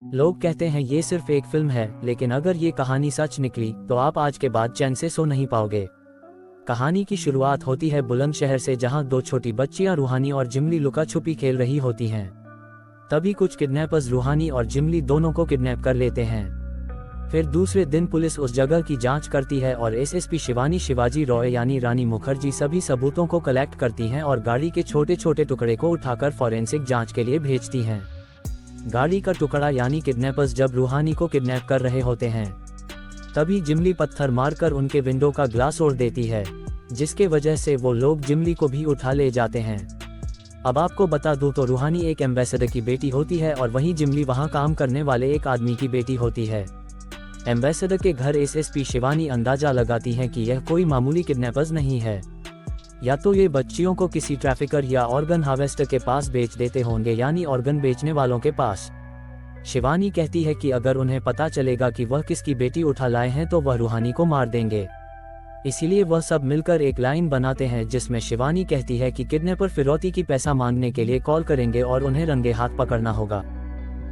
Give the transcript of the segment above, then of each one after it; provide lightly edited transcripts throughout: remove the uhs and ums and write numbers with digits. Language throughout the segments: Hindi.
लोग कहते हैं ये सिर्फ एक फिल्म है, लेकिन अगर ये कहानी सच निकली तो आप आज के बाद चैन से सो नहीं पाओगे। कहानी की शुरुआत होती है बुलंदशहर से, जहां दो छोटी बच्चियां रूहानी और जिमली लुका छुपी खेल रही होती हैं। तभी कुछ किडनैपर्स रूहानी और जिमली दोनों को किडनैप कर लेते हैं। फिर दूसरे दिन पुलिस उस जगह की जांच करती है और एसएसपी शिवानी शिवाजी रॉय यानी रानी मुखर्जी सभी सबूतों को कलेक्ट करती हैं और गाड़ी के छोटे छोटे टुकड़े को उठाकर फॉरेंसिक जांच के लिए भेजती हैं। गाड़ी का टुकड़ा यानी किडनैपर्स जब रूहानी को किडनैप कर रहे होते हैं, तभी जिमली पत्थर मारकर उनके विंडो का ग्लास तोड़ देती है, जिसके वजह से वो लोग जिमली को भी उठा ले जाते हैं। अब आपको बता दूं तो रूहानी एक एम्बेसडर की बेटी होती है और वहीं जिमली वहां काम करने वाले एक आदमी की बेटी होती है। एम्बेसडर के घर एसएसपी शिवानी अंदाजा लगाती हैं कि यह कोई मामूली किडनैपर्स नहीं है, या तो ये बच्चियों को किसी ट्रैफिकर या ऑर्गन हार्वेस्टर के पास बेच देते होंगे, यानी ऑर्गन बेचने वालों के पास। शिवानी कहती है कि अगर उन्हें पता चलेगा कि वह किसकी बेटी उठा लाए हैं तो वह रूहानी को मार देंगे। इसीलिए वह सब मिलकर एक लाइन बनाते हैं जिसमें शिवानी कहती है कि किडनैपर फिरौती की पैसा मांगने के लिए कॉल करेंगे और उन्हें रंगे हाथ पकड़ना होगा।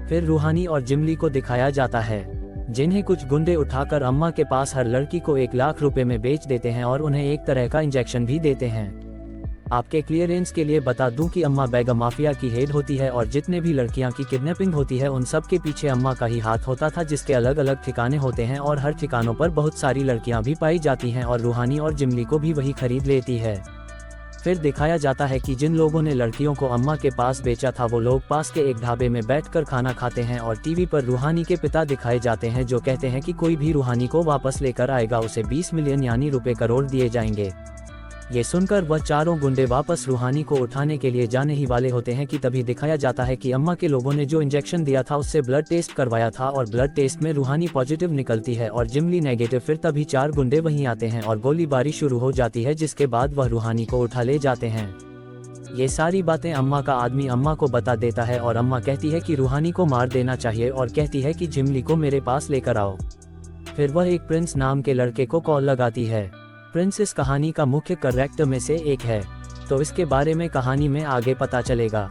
फिर रूहानी और जिमली को दिखाया जाता है, जिन्हें कुछ गुंडे उठाकर अम्मा के पास हर लड़की को 1 लाख रुपए में बेच देते हैं और उन्हें एक तरह का इंजेक्शन भी देते हैं। आपके क्लियरेंस के लिए बता दूं कि अम्मा बेगम माफिया की हेड होती है और जितने भी लड़कियां की किडनैपिंग होती है उन सब के पीछे अम्मा का ही हाथ होता था, जिसके अलग अलग ठिकाने होते हैं और हर ठिकानों पर बहुत सारी लड़कियां भी पाई जाती हैं और रूहानी और जिमली को भी वही खरीद लेती है। फिर दिखाया जाता है कि जिन लोगों ने लड़कियों को अम्मा के पास बेचा था वो लोग पास के एक ढाबे में बैठकर खाना खाते हैं और टीवी पर रूहानी के पिता दिखाए जाते हैं, जो कहते हैं कि कोई भी रूहानी को वापस लेकर आएगा उसे 20 मिलियन यानी रुपए करोड़ दिए जाएंगे। ये सुनकर वह चारों गुंडे वापस रूहानी को उठाने के लिए जाने ही वाले होते हैं कि तभी दिखाया जाता है कि अम्मा के लोगों ने जो इंजेक्शन दिया था उससे ब्लड टेस्ट करवाया था और ब्लड टेस्ट में रूहानी पॉजिटिव निकलती है और जिमली नेगेटिव। फिर तभी 4 गुंडे वहीं आते हैं और गोलीबारी शुरू हो जाती है, जिसके बाद वह रूहानी को उठा ले जाते हैं। ये सारी बातें अम्मा का आदमी अम्मा को बता देता है और अम्मा कहती है कि रूहानी को मार देना चाहिए और कहती है कि जिमली को मेरे पास लेकर आओ। फिर वह एक प्रिंस नाम के लड़के को कॉल लगाती है। प्रिंस इस कहानी का मुख्य कैरेक्टर में से एक है, तो इसके बारे में कहानी में आगे पता चलेगा।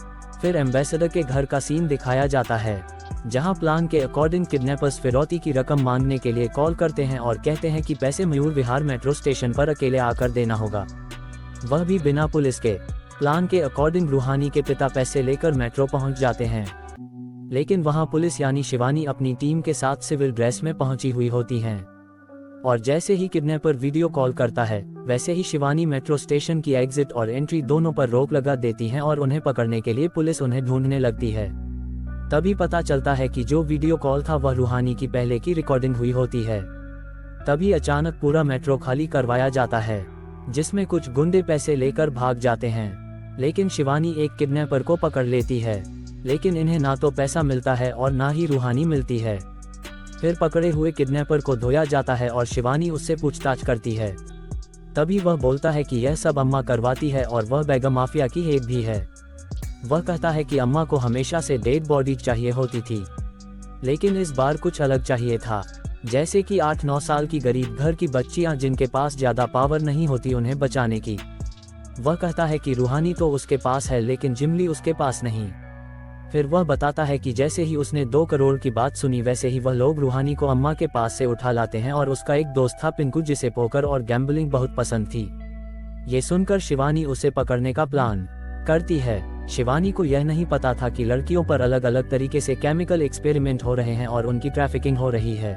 फिर एम्बेसडर के घर का सीन दिखाया जाता है, जहां प्लान के अकॉर्डिंग किडनैपर्स फिरौती की रकम मांगने के लिए कॉल करते हैं और कहते हैं कि पैसे मयूर विहार मेट्रो स्टेशन पर अकेले आकर देना होगा, वह भी बिना पुलिस के। प्लान के अकॉर्डिंग रूहानी के पिता पैसे लेकर मेट्रो पहुंच जाते हैं, लेकिन वहां पुलिस यानी शिवानी अपनी टीम के साथ सिविल ड्रेस में पहुंची हुई होती हैं। और जैसे ही किडनैपर वीडियो कॉल करता है, वैसे ही शिवानी मेट्रो स्टेशन की एग्जिट और एंट्री दोनों पर रोक लगा देती हैं और उन्हें पकड़ने के लिए पुलिस उन्हें ढूंढने लगती है। तभी पता चलता है कि जो वीडियो कॉल था वह रूहानी की पहले की रिकॉर्डिंग हुई होती है। तभी अचानक पूरा मेट्रो खाली करवाया जाता है, जिसमें कुछ गुंडे पैसे लेकर भाग जाते हैं, लेकिन शिवानी एक किडनैपर को पकड़ लेती है, लेकिन इन्हें ना तो पैसा मिलता है और ना ही रूहानी मिलती है। फिर पकड़े हुए किडनैपर को धोया जाता है और शिवानी उससे पूछताछ करती है। तभी वह बोलता है कि यह सब अम्मा करवाती है और वह बेगम माफिया की हेड भी है। वह कहता है कि अम्मा को हमेशा से डेड बॉडी चाहिए होती थी, लेकिन इस बार कुछ अलग चाहिए था, जैसे कि 8-9 साल की गरीब घर की बच्चियां जिनके पास ज्यादा पावर नहीं होती उन्हें बचाने की। वह कहता है कि रूहानी तो उसके पास है लेकिन जिमली उसके पास नहीं। फिर वह बताता है कि जैसे ही उसने 2 करोड़ की बात सुनी वैसे ही वह लोग रूहानी को अम्मा के पास से उठा लाते हैं और उसका एक दोस्त था पिंकू, जिसे पोकर और गैम्बलिंग बहुत पसंद थी। ये सुनकर शिवानी उसे पकड़ने का प्लान करती है। शिवानी को यह नहीं पता था कि लड़कियों पर अलग अलग तरीके से केमिकल एक्सपेरिमेंट हो रहे हैं और उनकी ट्रैफिकिंग हो रही है।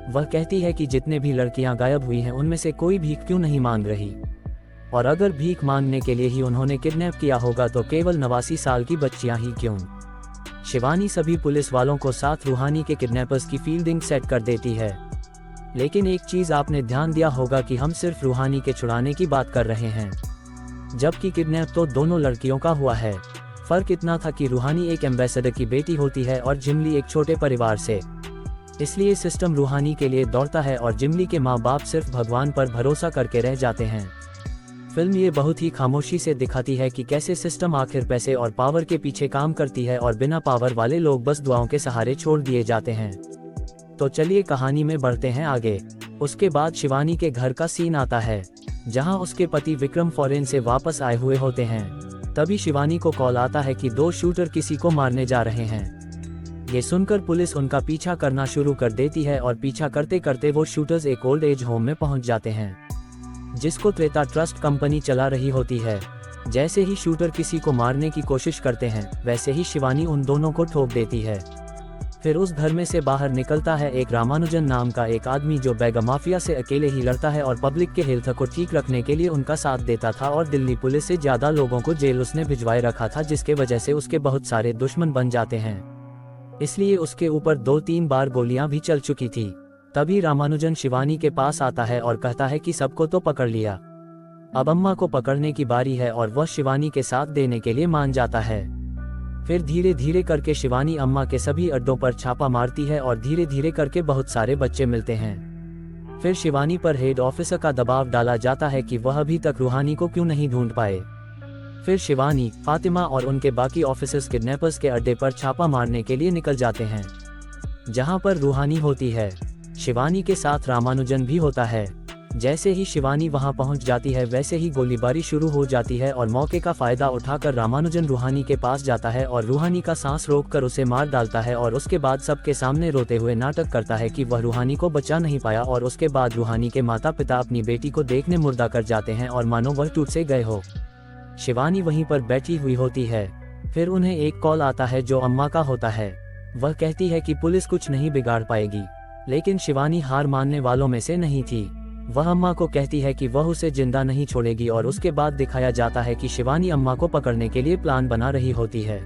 वह कहती है कि जितने भी लड़कियां गायब हुई हैं उनमें से कोई भीख क्यों नहीं मांग रही, और अगर भीख मांगने के लिए ही उन्होंने किडनैप किया होगा तो केवल 89 साल की बच्चियां ही क्यों। शिवानी सभी पुलिस वालों को साथ रूहानी के किडनैपर्स की फील्डिंग सेट कर देती है। लेकिन एक चीज आपने ध्यान दिया होगा कि हम सिर्फ रूहानी के छुड़ाने की बात कर रहे हैं, जबकि किडनैप तो दोनों लड़कियों का हुआ है। फर्क इतना था कि रूहानी एक एम्बेसडर की बेटी होती है और जिमली एक छोटे परिवार से, इसलिए सिस्टम रूहानी के लिए दौड़ता है और जिमली के माँ बाप सिर्फ भगवान पर भरोसा करके रह जाते हैं। फिल्म ये बहुत ही खामोशी से दिखाती है कि कैसे सिस्टम आखिर पैसे और पावर के पीछे काम करती है और बिना पावर वाले लोग बस दुआओं के सहारे छोड़ दिए जाते हैं। तो चलिए कहानी में बढ़ते हैं आगे। उसके बाद शिवानी के घर का सीन आता है, जहां उसके पति विक्रम फॉरेन से वापस आए हुए होते हैं। तभी शिवानी को कॉल आता है कि 2 शूटर किसी को मारने जा रहे हैं। ये सुनकर पुलिस उनका पीछा करना शुरू कर देती है और पीछा करते करते वो शूटर्स एक ओल्ड एज होम में पहुंच जाते हैं, जिसको त्रेता ट्रस्ट कंपनी चला रही होती है। जैसे ही शूटर किसी को मारने की कोशिश करते हैं, वैसे ही शिवानी उन दोनों को ठोक देती है। फिर उस घर में से बाहर निकलता है एक रामानुजन नाम का एक आदमी, जो बैगा माफिया से अकेले ही लड़ता है और पब्लिक के हेल्थ को ठीक रखने के लिए उनका साथ देता था, और दिल्ली पुलिस से ज्यादा लोगों को जेल उसने भिजवाए रखा था, जिसके वजह से उसके बहुत सारे दुश्मन बन जाते हैं। इसलिए उसके ऊपर 2-3 बार गोलियां भी चल चुकी थी। तभी रामानुजन शिवानी के पास आता है और कहता है कि सबको तो पकड़ लिया, अब अम्मा को पकड़ने की बारी है, और वह शिवानी के साथ देने के लिए मान जाता है। फिर धीरे धीरे करके शिवानी अम्मा के सभी अड्डों पर छापा मारती है और धीरे धीरे करके बहुत सारे बच्चे मिलते हैं। फिर शिवानी पर हेड ऑफिसर का दबाव डाला जाता है कि वह अभी तक रूहानी को क्यों नहीं ढूंढ पाए। फिर शिवानी, फातिमा और उनके बाकी ऑफिसर्स किडनैपर्स के अड्डे पर छापा मारने के लिए निकल जाते हैं, जहां पर रूहानी होती है। शिवानी के साथ रामानुजन भी होता है। जैसे ही शिवानी वहां पहुंच जाती है, वैसे ही गोलीबारी शुरू हो जाती है, और मौके का फायदा उठाकर रामानुजन रूहानी के पास जाता है और रूहानी का सांस रोककर उसे मार डालता है, और उसके बाद सबके सामने रोते हुए नाटक करता है कि वह रूहानी को बचा नहीं पाया। और उसके बाद रूहानी के माता पिता अपनी बेटी को देखने मुर्दा कर जाते हैं और मानो वह टूट से गए हो। शिवानी वहीं पर बैठी हुई होती है। फिर उन्हें एक कॉल आता है जो अम्मा का होता है। वह कहती है कि पुलिस कुछ नहीं बिगाड़ पाएगी, लेकिन शिवानी हार मानने वालों में से नहीं थी। वह अम्मा को कहती है कि वह उसे जिंदा नहीं छोड़ेगी, और उसके बाद दिखाया जाता है कि शिवानी अम्मा को पकड़ने के लिए प्लान बना रही होती है।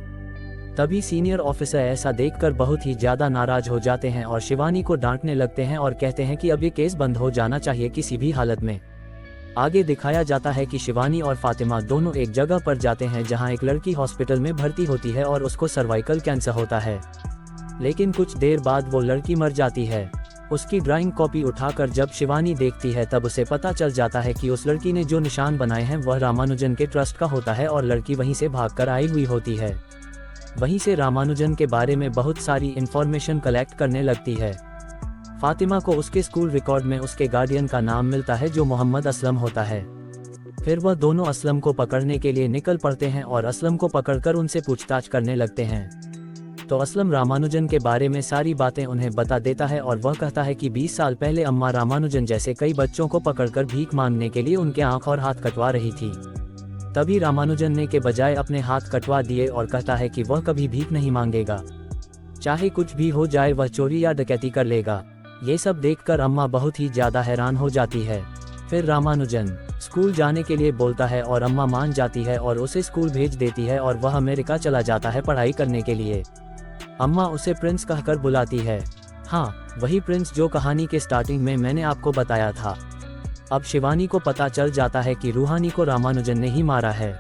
तभी सीनियर ऑफिसर ऐसा देखकर बहुत ही ज्यादा नाराज हो जाते हैं और शिवानी को डांटने लगते हैं और कहते हैं कि अब ये केस बंद हो जाना चाहिए किसी भी हालत में। आगे दिखाया जाता है कि शिवानी और फातिमा दोनों एक जगह पर जाते हैं जहां एक लड़की हॉस्पिटल में भर्ती होती है और उसको सर्वाइकल कैंसर होता है, लेकिन कुछ देर बाद वो लड़की मर जाती है। उसकी ड्राइंग कॉपी उठाकर जब शिवानी देखती है, तब उसे पता चल जाता है कि उस लड़की ने जो निशान बनाए हैं वह रामानुजन के ट्रस्ट का होता है, और लड़की वहीं से भागकर आई हुई होती है। वहीं से रामानुजन के बारे में बहुत सारी इंफॉर्मेशन कलेक्ट करने लगती है। फातिमा को उसके स्कूल रिकॉर्ड में उसके गार्डियन का नाम मिलता है, जो मोहम्मद असलम होता है। फिर वह दोनों असलम को पकड़ने के लिए निकल पड़ते हैं और असलम को पकड़कर उनसे पूछताछ करने लगते हैं। तो असलम रामानुजन के बारे में सारी बातें उन्हें बता देता है, और वह कहता है कि 20 साल पहले अम्मा रामानुजन जैसे कई बच्चों को पकड़कर भीख मांगने के लिए उनके आंख और हाथ कटवा रही थी। तभी रामानुजन ने के बजाय अपने हाथ कटवा दिए और कहता है कि वह कभी भीख नहीं मांगेगा, चाहे कुछ भी हो जाए वह चोरी या डकैती कर लेगा। ये सब देखकर अम्मा बहुत ही ज्यादा हैरान हो जाती है। फिर रामानुजन स्कूल जाने के लिए बोलता है और अम्मा मान जाती है और उसे स्कूल भेज देती है, और वह अमेरिका चला जाता है पढ़ाई करने के लिए। अम्मा उसे प्रिंस कहकर बुलाती है। हाँ, वही प्रिंस जो कहानी के स्टार्टिंग में मैंने आपको बताया था। अब शिवानी को पता चल जाता है कि रूहानी को रामानुजन ने ही मारा है।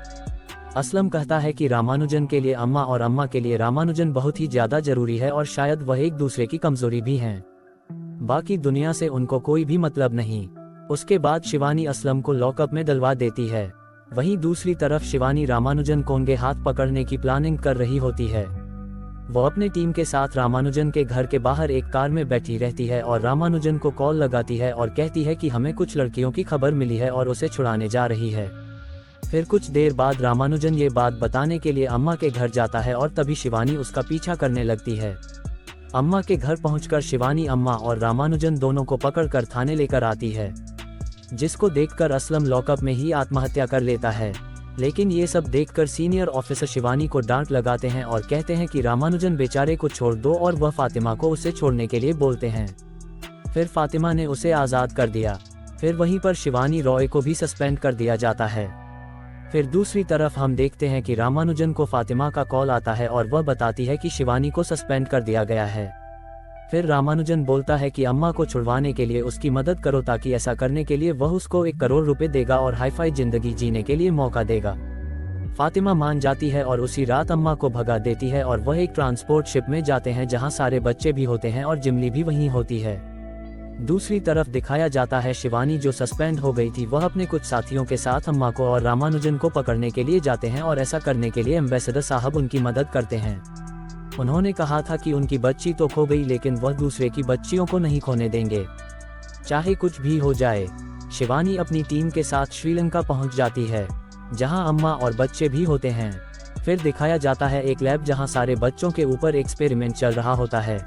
असलम कहता है कि रामानुजन के लिए अम्मा और अम्मा के लिए रामानुजन बहुत ही ज्यादा जरूरी है, और शायद वह एक दूसरे की कमजोरी भी हैं। बाकी दुनिया से उनको कोई भी मतलब नहीं। उसके बाद शिवानी असलम को लॉकअप में डलवा देती है। वहीं दूसरी तरफ शिवानी रामानुजन को उनके हाथ पकड़ने की प्लानिंग कर रही होती है। वो अपने टीम के साथ रामानुजन के घर के बाहर एक कार में बैठी रहती है और रामानुजन को कॉल लगाती है और कहती है कि हमें कुछ लड़कियों की खबर मिली है और उसे छुड़ाने जा रही है। फिर कुछ देर बाद रामानुजन ये बात बताने के लिए अम्मा के घर जाता है, और तभी शिवानी उसका पीछा करने लगती है। अम्मा के घर पहुंचकर शिवानी अम्मा और रामानुजन दोनों को पकड़कर थाने लेकर आती है, जिसको देखकर असलम लॉकअप में ही आत्महत्या कर लेता है। लेकिन ये सब देखकर सीनियर ऑफिसर शिवानी को डांट लगाते हैं और कहते हैं कि रामानुजन बेचारे को छोड़ दो, और वह फातिमा को उसे छोड़ने के लिए बोलते हैं। फिर फातिमा ने उसे आज़ाद कर दिया। फिर वहीं पर शिवानी रॉय को भी सस्पेंड कर दिया जाता है। फिर दूसरी तरफ हम देखते हैं कि रामानुजन को फातिमा का कॉल आता है और वह बताती है कि शिवानी को सस्पेंड कर दिया गया है। फिर रामानुजन बोलता है कि अम्मा को छुड़वाने के लिए उसकी मदद करो, ताकि ऐसा करने के लिए वह उसको 1 करोड़ रुपए देगा और हाईफाई जिंदगी जीने के लिए मौका देगा। फातिमा मान जाती है और उसी रात अम्मा को भगा देती है, और वह एक ट्रांसपोर्ट शिप में जाते हैं जहां सारे बच्चे भी होते हैं और जिमली भी वहीं होती है। दूसरी तरफ दिखाया जाता है शिवानी जो सस्पेंड हो गई थी, वह अपने कुछ साथियों के साथ अम्मा को और रामानुजन को पकड़ने के लिए जाते हैं, और ऐसा करने के लिए एम्बेसडर साहब उनकी मदद करते हैं। उन्होंने कहा था कि उनकी बच्ची तो खो गई, लेकिन वह दूसरे की बच्चियों को नहीं खोने देंगे, चाहे कुछ भी हो जाए। शिवानी अपनी टीम के साथ श्रीलंका पहुंच जाती है, जहां अम्मा और बच्चे भी होते हैं। फिर दिखाया जाता है एक लैब जहां सारे बच्चों के ऊपर एक्सपेरिमेंट चल रहा होता है।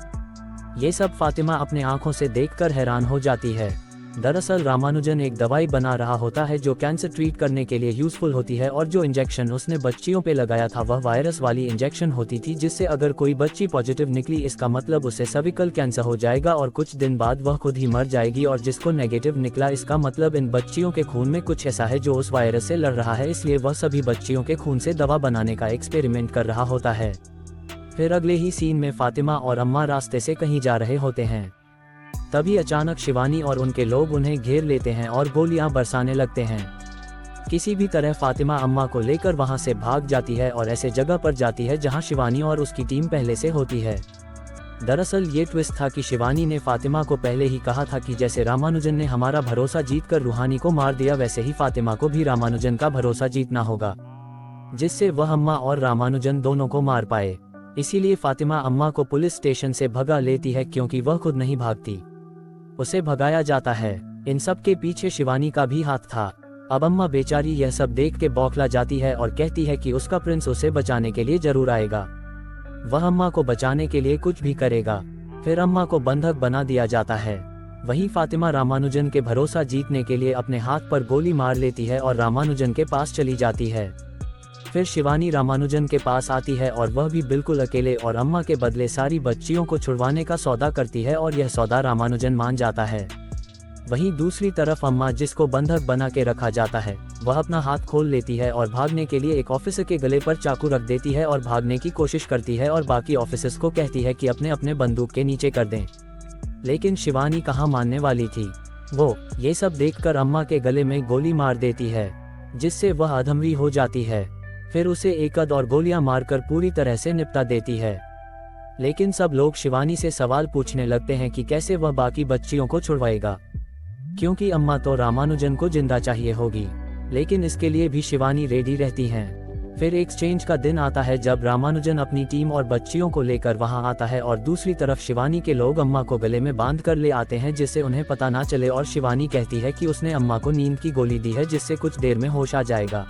ये सब फातिमा अपने आंखों से देखकर हैरान हो जाती है। दरअसल रामानुजन एक दवाई बना रहा होता है जो कैंसर ट्रीट करने के लिए यूजफुल होती है, और जो इंजेक्शन उसने बच्चियों पे लगाया था वह वायरस वाली इंजेक्शन होती थी, जिससे अगर कोई बच्ची पॉजिटिव निकली इसका मतलब उसे सर्विकल कैंसर हो जाएगा और कुछ दिन बाद वह खुद ही मर जाएगी, और जिसको नेगेटिव निकला इसका मतलब इन बच्चियों के खून में कुछ ऐसा है जो उस वायरस से लड़ रहा है, इसलिए वह सभी बच्चियों के खून से दवा बनाने का एक्सपेरिमेंट कर रहा होता है। फिर अगले ही सीन में फातिमा और अम्मा रास्ते से कहीं जा रहे होते हैं। तभी अचानक शिवानी और उनके लोग उन्हें घेर लेते हैं और गोलियां बरसाने लगते हैं। किसी भी तरह फातिमा अम्मा को लेकर वहां से भाग जाती है और ऐसे जगह पर जाती है जहां शिवानी और उसकी टीम पहले से होती है। दरअसल ये ट्विस्ट था कि शिवानी ने फातिमा को पहले ही कहा था कि जैसे रामानुजन ने हमारा भरोसा जीतकर रूहानी को मार दिया, वैसे ही फातिमा को भी रामानुजन का भरोसा जीतना होगा, जिससे वह अम्मा और रामानुजन दोनों को मार पाए। इसीलिए फातिमा अम्मा को पुलिस स्टेशन से भगा लेती है, क्योंकि वह खुद नहीं भागती, उसे भगाया जाता है। इन सब के पीछे शिवानी का भी हाथ था। अब अम्मा बेचारी यह सब देख के बौखला जाती है और कहती है कि उसका प्रिंस उसे बचाने के लिए जरूर आएगा, वह अम्मा को बचाने के लिए कुछ भी करेगा। फिर अम्मा को बंधक बना दिया जाता है। वहीं फातिमा रामानुजन के भरोसा जीतने के लिए अपने हाथ पर गोली मार लेती है और रामानुजन के पास चली जाती है। फिर शिवानी रामानुजन के पास आती है और वह भी बिल्कुल अकेले, और अम्मा के बदले सारी बच्चियों को छुड़वाने का सौदा करती है, और यह सौदा रामानुजन मान जाता है। वहीं दूसरी तरफ अम्मा, जिसको बंधक बना के रखा जाता है, वह अपना हाथ खोल लेती है और भागने के लिए एक ऑफिसर के गले पर चाकू रख देती है और भागने की कोशिश करती है, और बाकी ऑफिसर्स को कहती है कि अपने अपने बंदूक के नीचे कर दें। लेकिन शिवानी कहाँ मानने वाली थी। वो ये सब देखकर अम्मा के गले में गोली मार देती है, जिससे वह अधमरी हो जाती है। फिर उसे एक और गोलियां मारकर पूरी तरह से निपटा देती है। लेकिन सब लोग शिवानी से सवाल पूछने लगते हैं कि कैसे वह बाकी बच्चियों को छुड़वाएगा, क्योंकि अम्मा तो रामानुजन को जिंदा चाहिए होगी। लेकिन इसके लिए भी शिवानी रेडी रहती हैं। फिर एक्सचेंज का दिन आता है जब रामानुजन अपनी टीम और बच्चियों को लेकर वहां आता है, और दूसरी तरफ शिवानी के लोग अम्मा को गले में बांध कर ले आते हैं, जिससे उन्हें पता ना चले, और शिवानी कहती है कि उसने अम्मा को नींद की गोली दी है, जिससे कुछ देर में होश आ जाएगा।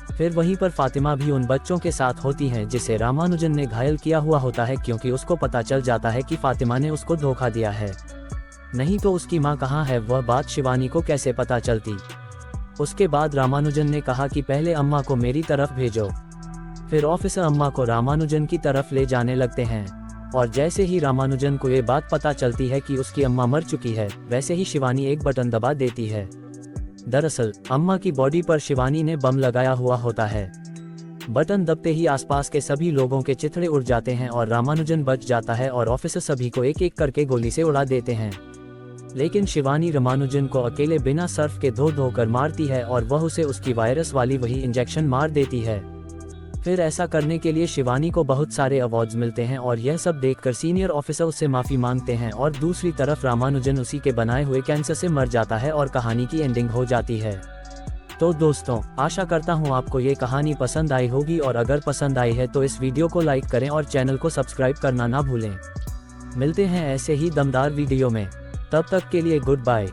फिर वहीं पर फातिमा भी उन बच्चों के साथ होती हैं जिसे रामानुजन ने घायल किया हुआ होता है, क्योंकि उसको पता चल जाता है कि फातिमा ने उसको धोखा दिया है। नहीं तो उसकी माँ कहाँ है, वह बात शिवानी को कैसे पता चलती। उसके बाद रामानुजन ने कहा कि पहले अम्मा को मेरी तरफ भेजो। फिर ऑफिसर अम्मा को रामानुजन की तरफ ले जाने लगते हैं, और जैसे ही रामानुजन को ये बात पता चलती है कि उसकी अम्मा मर चुकी है, वैसे ही शिवानी एक बटन दबा देती है। दरअसल अम्मा की बॉडी पर शिवानी ने बम लगाया हुआ होता है। बटन दबते ही आसपास के सभी लोगों के चिथड़े उड़ जाते हैं और रामानुजन बच जाता है, और ऑफिसर सभी को एक एक करके गोली से उड़ा देते हैं। लेकिन शिवानी रामानुजन को अकेले बिना सर्फ के धो कर मारती है, और वह उसे उसकी वायरस वाली वही इंजेक्शन मार देती है। फिर ऐसा करने के लिए शिवानी को बहुत सारे अवार्ड्स मिलते हैं, और यह सब देखकर सीनियर ऑफिसर उससे माफी मांगते हैं, और दूसरी तरफ रामानुजन उसी के बनाए हुए कैंसर से मर जाता है और कहानी की एंडिंग हो जाती है। तो दोस्तों, आशा करता हूँ आपको ये कहानी पसंद आई होगी, और अगर पसंद आई है तो इस वीडियो को लाइक करें और चैनल को सब्सक्राइब करना ना भूलें। मिलते हैं ऐसे ही दमदार वीडियो में, तब तक के लिए गुड बाय।